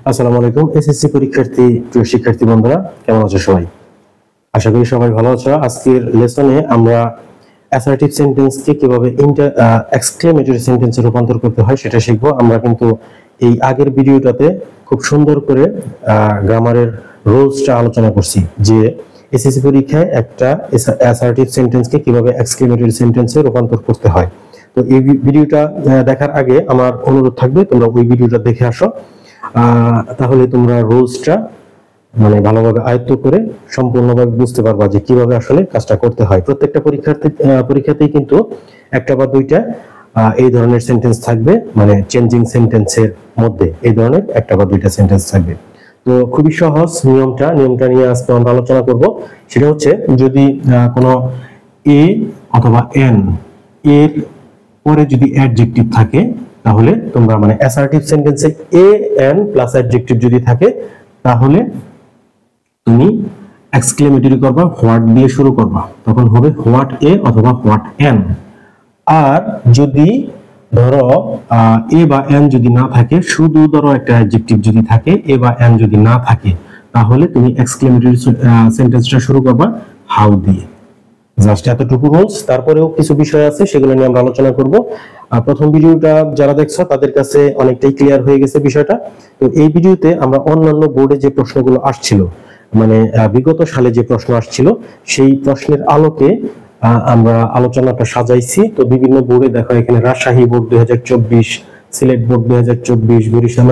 আসসালামু আলাইকুম এসএসসি পরীক্ষার্থী প্রিয় শিক্ষার্থী বন্ধুরা, কেমন আছো সবাই? আশা করি সবাই ভালো আছো। আজকের লেসনে আমরা অ্যাসার্টিভ সেন্টেন্সকে কিভাবে এক্সক্লেমেটরি সেন্টেন্সে রূপান্তর করতে হয় সেটা শিখবো। আমরা কিন্তু এই আগের ভিডিওটাতে খুব সুন্দর করে গ্রামারের রুলসটা আলোচনা করছি যে এসএসসি পরীক্ষায় একটা অ্যাসার্টিভ সেন্টেন্সকে কিভাবে এক্সক্লেমেটরি সেন্টেন্সে রূপান্তর করতে হয়। তো এই ভিডিওটা দেখার আগে আমার অনুরোধ থাকবে তোমরা ওই ভিডিওটা দেখে আসো, তাহলে তোমরা রুলসটা ভালোভাবে আয়ত্ত করে সম্পূর্ণভাবে বুঝতে পারবা যে কিভাবে আসলে কাজটা করতে হয়। প্রত্যেকটা পরীক্ষাতেই কিন্তু একটা বা দুইটা এই ধরনের সেন্টেন্স থাকবে, মানে চেঞ্জিং সেন্টেন্সের মধ্যে এই ধরনের একটা বা দুইটা সেন্টেন্স থাকবে। তো খুবই সহজ নিয়মটা নিয়ে আজকে আমরা আলোচনা করব। সেটা হচ্ছে যদি কোনো এ অথবা এন এর পরে যদি অ্যাডজেক্টিভ থাকে, তাহলে তোমরা অ্যাসার্টিভ সেন্টেন্সে এ এন প্লাস অ্যাডজেক্টিভ যদি থাকে তাহলে তুমি এক্সক্লেমেটরি করবা, হোয়াট দিয়ে শুরু করবা, তখন হবে হোয়াট এ অথবা হোয়াট এন। আর যদি ধরো এ বা এন যদি না থাকে, শুধু ধরো একটা অ্যাডজেক্টিভ যদি থাকে, এ বা এন যদি না থাকে, তাহলে তুমি এক্সক্লেমেটরি সেন্টেন্সটা শুরু করবা হাউ দিয়ে। জাস্ট এতটুকু রুলস। তারপরেও কিছু বিষয় আছে, সেগুলো নিয়ে আমরা আলোচনা করব। প্রথম ভিডিওটা যারা দেখছো তাদের কাছে অনেকটাই ক্লিয়ার হয়ে গেছে বিষয়টা। তো এই ভিডিওতে আমরা অন্যান্য বোর্ডে যে প্রশ্নগুলো আসছিল, বিগত সালে যে প্রশ্ন আসছিল, সেই প্রশ্নের আলোকে আমরা আলোচনাটা সাজাইছি। তো বিভিন্ন বোর্ডে দেখো, এখানে রাজশাহী বোর্ড 2024, সিলেট বোর্ড 2024, বরিশাল,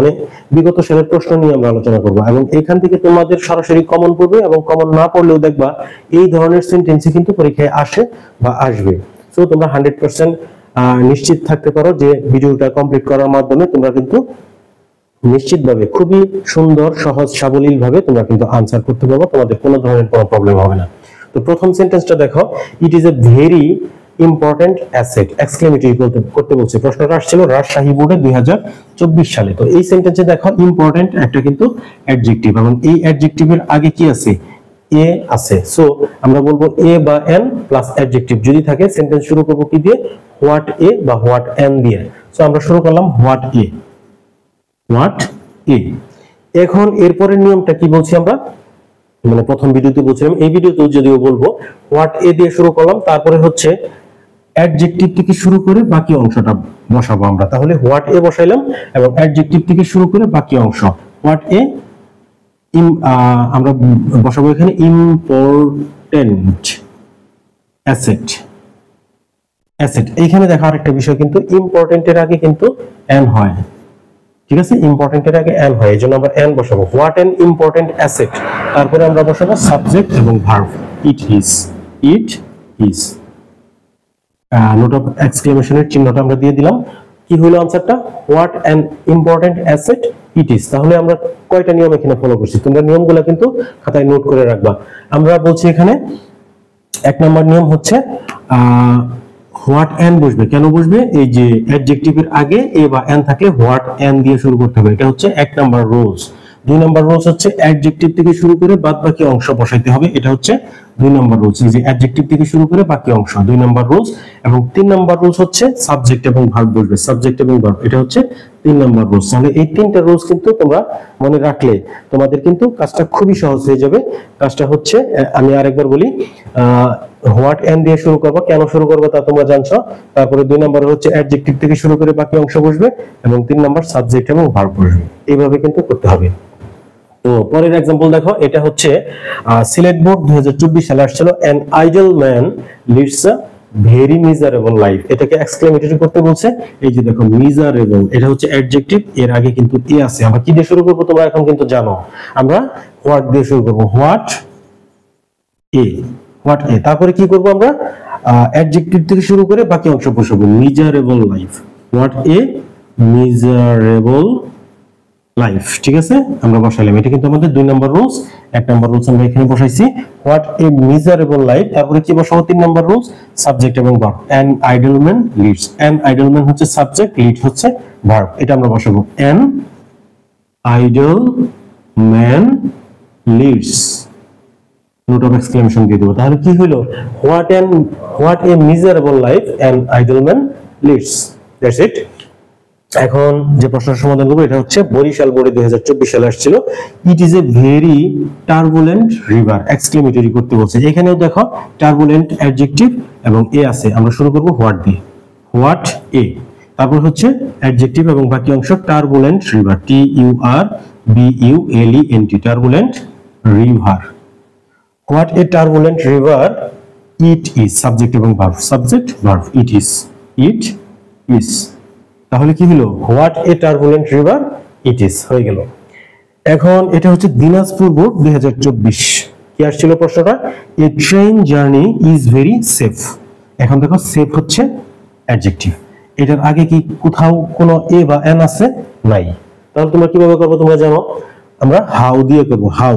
বিগত সালের প্রশ্ন নিয়ে আমরা আলোচনা করব। এবং এখান থেকে তোমাদের সরাসরি কমন পড়বে, এবং কমন না পড়লেও দেখবা এই ধরনের সেন্টেন্সই কিন্তু পরীক্ষায় আসে বা আসবে। তো তোমরা 100% নিশ্চিত থাকতে পারো যে ভিডিওটা কমপ্লিট করার মাধ্যমে তোমরা কিন্তু নিশ্চিতভাবে খুবই সুন্দর, সহজ, সাবলীল ভাবে তোমরা কিন্তু আনসার করতে পারবে, তোমাদের কোনো ধরনের কোনো প্রবলেম হবে না। তো প্রথম সেন্টেন্সটা দেখো, it is a very important asset. Exclamatory করতে বলছে। প্রশ্নটা আসছিল রাজশাহী বোর্ডে 2024 সালে। তো এই সেন্টেন্সে দেখো ইম্পর্টেন্ট একটা কিন্তু অ্যাডজেক্টিভ, এবং এই অ্যাডজেক্টিভের আগে কি আছে? এ আছে। সো আমরা বলবো এ বা এন প্লাস অ্যাডজেক্টিভ যদি থাকে, সেন্টেন্স শুরু করবো কি দিয়ে? হোয়াট এ বা হোয়াট এন দিয়ে। সো আমরা শুরু করলাম হোয়াট এ, হোয়াট এ। এখন এরপরের নিয়মটা কি বলছি আমরা? প্রথম ভিডিওতে বলছিলাম, এই ভিডিওতে যদিও বলবো, হোয়াট এ দিয়ে শুরু করলাম, তারপরে হচ্ছে অ্যাডজেক্টিভ থেকে শুরু করে বাকি অংশটা বসাবো আমরা। তাহলে হোয়াট এ বসাইলাম এবং অ্যাডজেক্টিভ থেকে শুরু করে বাকি অংশ হোয়াট এ আমরা বসাবো এখানে ইম্পর্টেন্ট অ্যাসেট। অ্যাসেট এইখানে দেখো আরেকটা বিষয়, কিন্তু ইম্পর্টেন্টের আগে কিন্তু এন হয়, ঠিক আছে? ইম্পর্টেন্টের আগে এন হয়, এই জন্য আমরা এন বসাবো। হোয়াট এন ইম্পর্টেন্ট অ্যাসেট, তারপরে আমরা বসাবো সাবজেক্ট এবং verb. It is, it is. Note of এক্সক্লেমেশনের চিহ্নটা আমরা দিয়ে দিলাম। কি হলো আনসারটা? What an important asset it is. তাহলে আমরা কয়টা নিয়ম এখানে ফলো করছি? তোমরা নিয়মগুলো কিন্তু খাতায় নোট করে রাখবা। আমরা বলছি এখানে 1 নম্বর নিয়ম হচ্ছে হোয়াট এন বসবে। কেন বসবে? এই যে অ্যাডজেক্টিভের আগে এ বা এন থাকলে হোয়াট এন দিয়ে শুরু করতে হবে, এটা হচ্ছে 1 নম্বর রুলস। 2 নম্বর রুলস হচ্ছে অ্যাডজেক্টিভ থেকে শুরু করে বাদ বাকি অংশ বসাইতে হবে, এটা হচ্ছে 2 নম্বর রুলস। এই যে অ্যাডজেক্টিভ থেকে শুরু করে বাকি অংশ 2 নম্বর রুলস। এবং 3 নম্বর রুলস হচ্ছে সাবজেক্ট এবং ভার্ব বসবে, সাবজেক্ট এবং ভার্ব, এটা হচ্ছে 3 নম্বর রুলস। তাহলে এই 3টা রুলস কিন্তু তোমরা মনে রাখলে তোমাদের কিন্তু কাজটা খুবই সহজ হয়ে যাবে। কাজটা হচ্ছে, আমি আরেকবার বলি, হোয়াট এন দিয়ে শুরু করবো। কেন শুরু করবো তা তোমরা জানছো। তারপরে 2 নম্বর হচ্ছে অ্যাডজেক্টিভ থেকে শুরু করে বাকি অংশ বসবে, এবং 3 নম্বর সাবজেক্ট এবং ভার্ব বসবে। এইভাবে কিন্তু করতে হবে। তো পরের एग्जांपल দেখো, এটা হচ্ছে সিলেট বোর্ড 2024 সালে আসছিল, an idle man leads a very miserable life। এটাকে এক্সক্লেমেটরি করতে বলছে। এই যে দেখো মিজারেবল, এটা হচ্ছে অ্যাডজেক্টিভ, এর আগে কিন্তু এ আছে। আমরা কি দিয়ে শুরু করব তোমরা এখন কিন্তু জানো, আমরা হোয়াট দিয়ে শুরু করব। What a, what a. তারপরে কি করব আমরা? অ্যাডজেক্টিভ থেকে শুরু করে বাকি অংশ বসাবো, miserable life. What a miserable life, ঠিক আছে? আমরা বসাইলাম। এটা কিন্তু আমাদের 2 নম্বর রুলস। 1 নম্বর রুলস আমরা এখানে বসাইছি, হোয়াট এ মিজারেবল লাইফ। তারপরে কি বসাবো? 3 নম্বর রুলস, সাবজেক্ট এবং verb. An idle man leads. An idle man হচ্ছে সাবজেক্ট, লিড হচ্ছে ভার্ব। এটা আমরা বসাবো, an idle man leads. Note of exclamation দিয়ে দেবো। তাহলে কি হলো? What a miserable life an idle man leads. That's it. এখন যে প্রশ্নের সমাধান করবো এটা হচ্ছে বরিশাল বোর্ডে 2024 সালে আসছিল, it is a very turbulent river, exclamatory করতে বলছে। এখানেও দেখো টার্বুলেন্ট অ্যাডজেক্টিভ এবং এ আছে। আমরা শুরু করব হোয়াট দিয়ে, হোয়াট এ, তারপর হচ্ছে অ্যাডজেক্টিভ এবং বাকি অংশ turbulent river, TURBULENT, turbulent river. What a turbulent river it is, subject এবং verb, subject verb, it is, it is. তাহলে কি হলো, what a turbulent river it is হয়ে গেল। এখন এটা হচ্ছে দিনাজপুর বোর্ড 2024, কি আসছিল প্রশ্নটা, a train journey is very safe. এখন দেখো সেফ হচ্ছে অ্যাডজেক্টিভ, এটার আগে কি কোথাও কোনো এ বা এন আছে, নাই। তাহলে তোমরা কিভাবে করবো তোমরা জানো, আমরা হাউ দিয়ে করবো, হাউ,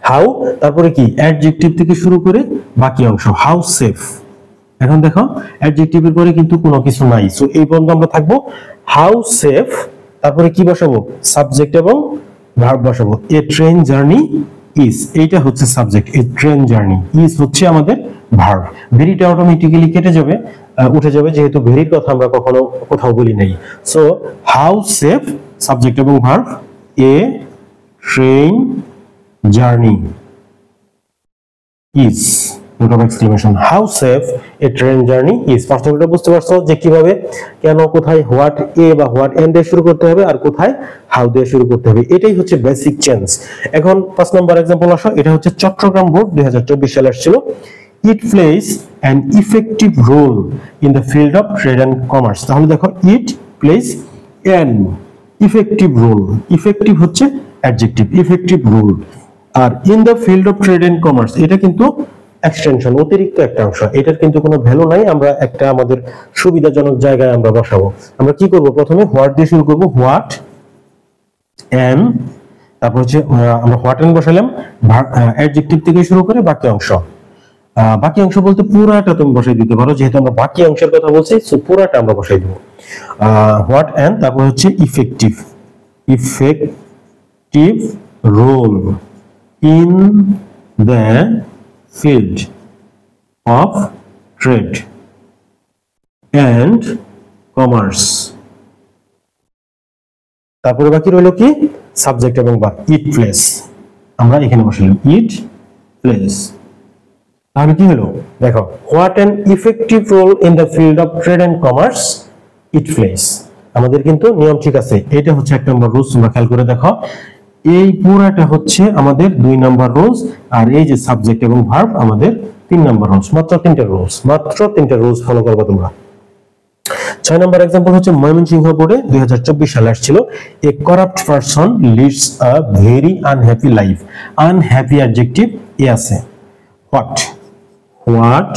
হাউ, তারপরে কি অ্যাডজেক্টিভ থেকে শুরু করে বাকি অংশ, হাউ সেফ। এখন দেখো অ্যাডজেক্টিভের পরে কিন্তু কোনো কিছু নাই, সো এই পর্যন্ত আমরা থাকবো হাউ সেফ, তারপরে কি বসাবো, সাবজেক্ট এবং ভার্ব বসাবো। এ ট্রেন জার্নি ইজ, এইটা হচ্ছে subject, A train journey, is হচ্ছে আমাদের ভার্ব। ভেরিটা অটোমেটিক্যালি কেটে যাবে, উঠে যাবে, যেহেতু ভেরির কথা আমরা কখনো কোথাও বলি নাই। সো হাউ সেফ, সাবজেক্ট এবং verb, A train journey is, note of exclamation, how safe A train journey is. পার্থক্যটা বুঝতে পারছো যে কিভাবে, কেন, কোথায় হোয়াট এ বা হোয়াট এন দিয়ে শুরু করতে হবে আর কোথায় হাউ দিয়ে শুরু করতে হবে, এটাই হচ্ছে বেসিক চেঞ্জ। এখন 5 নম্বর एग्जांपल আসো, এটা হচ্ছে চট্টগ্রাম বোর্ড 2024 সালে আসছিল, it places an effective role in the field of trade and commerce. তাহলে দেখো it places an effective role, effective হচ্ছে অ্যাডজেক্টিভ, ইফেক্টিভ রোল, আর in the field of trade and commerce এটা কিন্তু এক্সটেনশন, অতিরিক্ত একটা অংশ, এটার কিন্তু কোনো ভ্যালু নাই, আমরা একটা আমাদের সুবিধাজনক জায়গায় আমরা বসাবো। আমরা কি করব, প্রথমে হোয়াট দিয়ে শুরু করব, হোয়াট এন, তারপর হচ্ছে আমরা হোয়াট এন বসালাম, অ্যাডজেক্টিভ থেকে শুরু করে বাকি অংশ, বাকি অংশ বলতে পুরাটা তুমি বসাই দিতে পারো, যেহেতু আমরা বাকি অংশের কথা বলছি, সো পুরাটা আমরা বসাই দেব। হোয়াট এন, তারপর হচ্ছে effective, effective role in the field of trade and commerce, তারপরে বাকি রইল কি, সাবজেক্ট এবং ভার্ব, ইট প্লেস, আমরা এখানে বসালাম ইট প্লেস। তাহলে কি হলো দেখো, what an effective role in the field of trade and commerce it plays. আমাদের কিন্তু নিয়ম ঠিক আছে, এটা হচ্ছে 1 নম্বর রুলস, তোমরা খেয়াল করে দেখো, এই পুরাটা হচ্ছে আমাদের 2 নম্বর রুলস, আর এই যে সাবজেক্ট এবং ভার্ব আমাদের 3 নম্বর রুলস। মাত্র 3টা রুলস, মাত্র 3টা রুলস ফলো করবে তোমরা। 6 নম্বর एग्जांपल হচ্ছে ময়মনসিংহ বোর্ডে 2024 সালে আসছিল, a corrupt person leads a very unhappy life. Unhappy adjective এ আছে, what, what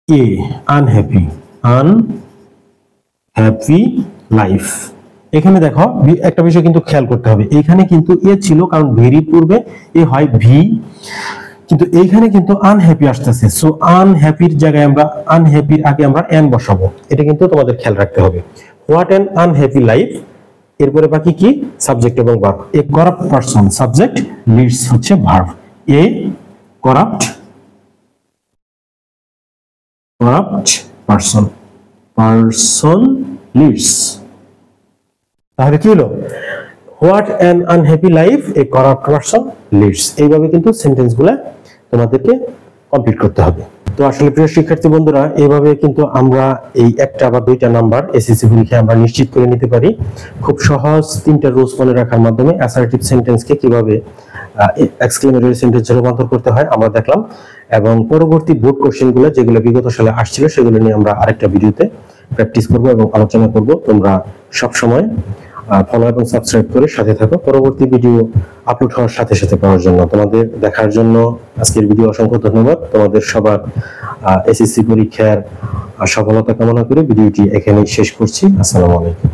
a unhappy, unhappy life. এখানে দেখো একটা বিষয় কিন্তু খেয়াল করতে হবে, এখানে কিন্তু এ ছিল কারণ ভেরি পূর্বে এ হয় ভি, কিন্তু এইখানে কিন্তু আনহ্যাপি আসতেছে, সো আনহ্যাপির জায়গায় আমরা, আনহ্যাপির আগে আমরা এন বসাবো, এটা কিন্তু তোমাদের খেয়াল রাখতে হবে। হোয়াট অ্যান আনহ্যাপি লাইফ, এরপরে বাকি কি, সাবজেক্ট এবং verb. A corrupt person, subject, leads হচ্ছে verb, a corrupt, corrupt person, person leads. তাহলে কি হলো, what an unhappy life a corrupt person leads. এইভাবে কিন্তু সেন্টেন্সগুলো তোমাদেরকে কমপ্লিট করতে হবে। তো আসলে প্রিয় শিক্ষার্থী বন্ধুরা, এইভাবে কিন্তু আমরা এই একটা বা 2টা নাম্বার এসএসসি পরীক্ষায় আমরা নিশ্চিত করে নিতে পারি। খুব সহজ 3টা রুলস মনে রাখার মাধ্যমে অ্যাসার্টিভ সেন্টেন্সকে কিভাবে এক্সক্লেমেটরি সেন্টেন্সে রূপান্তর করতে হয় আমরা দেখলাম, এবং পরবর্তী বোর্ড কোশ্চেনগুলো যেগুলো বিগত সালে আসছিল সেগুলো নিয়ে আমরা আরেকটা ভিডিওতে প্র্যাকটিস করব এবং আলোচনা করব। তোমরা সব সময় ফলো এবং সাবস্ক্রাইব করে সাথে থাকো, পরবর্তী ভিডিও আপলোড হওয়ার সাথে সাথে পাওয়ার জন্য। তোমাদের দেখার জন্য আজকের ভিডিও অসংখ্য ধন্যবাদ। তোমাদের সবার এসএসসি পরীক্ষার সফলতা কামনা করে ভিডিওটি এখানেই শেষ করছি। আসসালামু আলাইকুম।